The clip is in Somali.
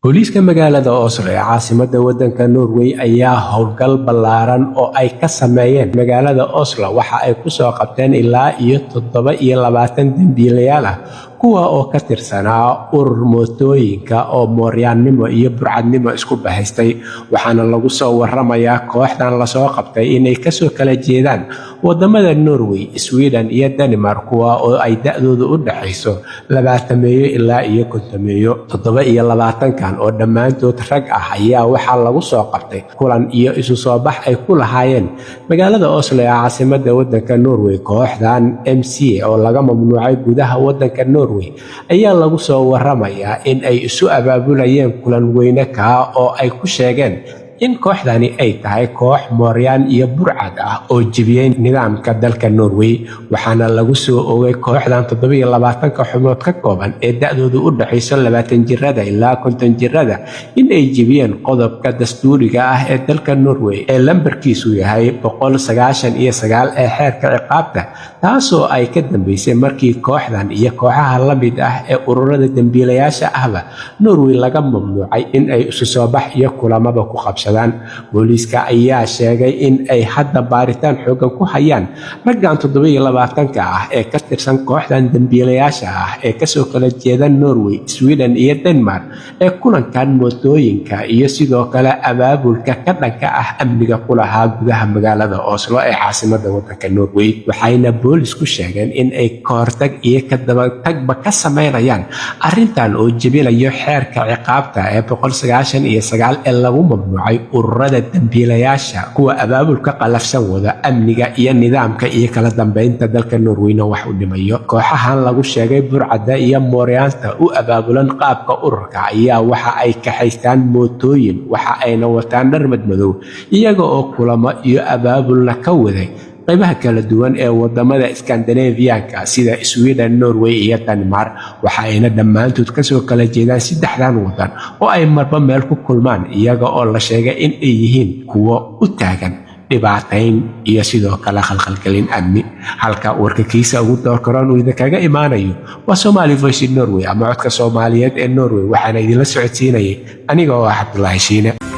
booliiska magaalada Oslo ee caasimadda waddanka Norway ayaa howlgal ballaaran oo ay ka sameeyeen magaalada Oslo waxa ay ku soo qabteen ilaa iyo 27 dambiilayaal ah kuwa oo ka tirsanaa urur mootooyinka oo mooryaannimo iyo burcadnimo isku bahaystay waxaana lagu soo waramayaa kooxdan la soo qabtay inay ka soo kala jeedaan wadamada Norway, Sweden iyo Denmark kuwa oo ay da'doodu u dhaxayso 20 ilaa iyo 50 27 oo dhammaantood rag ah ayaa waxaa lagu soo qabtay kulan iyo isu soo bax ay ku lahaayeen magaalada Oslo ee caasimadda waddanka Norway. Kooxdan MCA oo laga mamnuucay gudaha waddanka Norway ayaa lagu soo waramayaa in ay isu abaabulayeen kulan weyne ka oo ay ku sheegeen in kooxdani ay tahay koox mooryaan iyo burcad ah oo jebiyay nidaamka dalka Norway waxaana lagu soo oogay kooxdan 27 xubnood ka kooban ee da'doodu u dhaxayso 20 jirada ilaa 50 jirada in ay jebiyeen qodobka dastuuriga ah ee dalka Norway ee lambarkiisu yahay 199 ee xeerka ciqaabta taasoo ay ka dambeysay markii kooxdan iyo kooxaha la mid ah ee ururada dambiilayaasha ahba Norway laga mamnuucay in ay isu soo bax iyo kulamada ku qabsadaan. booliiska ayaa sheegay in ay hadda baaritaan xoogan ku hayaan raggan 27 ah ee ka tirsan kooxdan dambiilayaasha ah ee ka soo kala jeeda Norway, Sweden iyo Denmark ee kulankan mootooyinka iyo sidoo kale abaabulka ka dhanka ah amniga ku lahaa gudaha magaalada Oslo ee caasimadda waddanka Norway. Waxayna boolisku sheegeen in ay kahortag iyo ka dabatagba ka sameynayaan arrintan oo jebinayo xeerka ciqaabta ee 199 ee lagu mamnuucay ururada dambiilayaasha kuwa abaabulka qalafsan wada amniga iyo nidaamka iyo kala dambeynta dalka Norwayna wax u dhimayo. Kooxahan lagu sheegay burcadda iyo mooryaanta u abaabulan qaabka ururka ayaa waxa ay kaxaystaan mootooyin waxa ayna wataan dhar madmadow iyaga oo kulamo iyo abaabulna ka waday qaybaha kala duwan ee wadamada Scandinavian-ka sida Sweden, Norway iyo Denmark waxa ayna dhammaantood ka soo kala jeedaan saddexdan wadan oo ay marba meel ku kulmaan iyaga oo la sheegay in ay yihiin kuwo u taagan dhibaatayn iyo sidoo kale khalkhalgelin amni. halka warka kiisa ugu doorkaroon uu idinkaga imaanayo waa Somali Voice Norway ama codka Soomaaliyeed ee Norway waxaana idinla socodsiinayay aniga oo ah Cabdullaahi Shiine.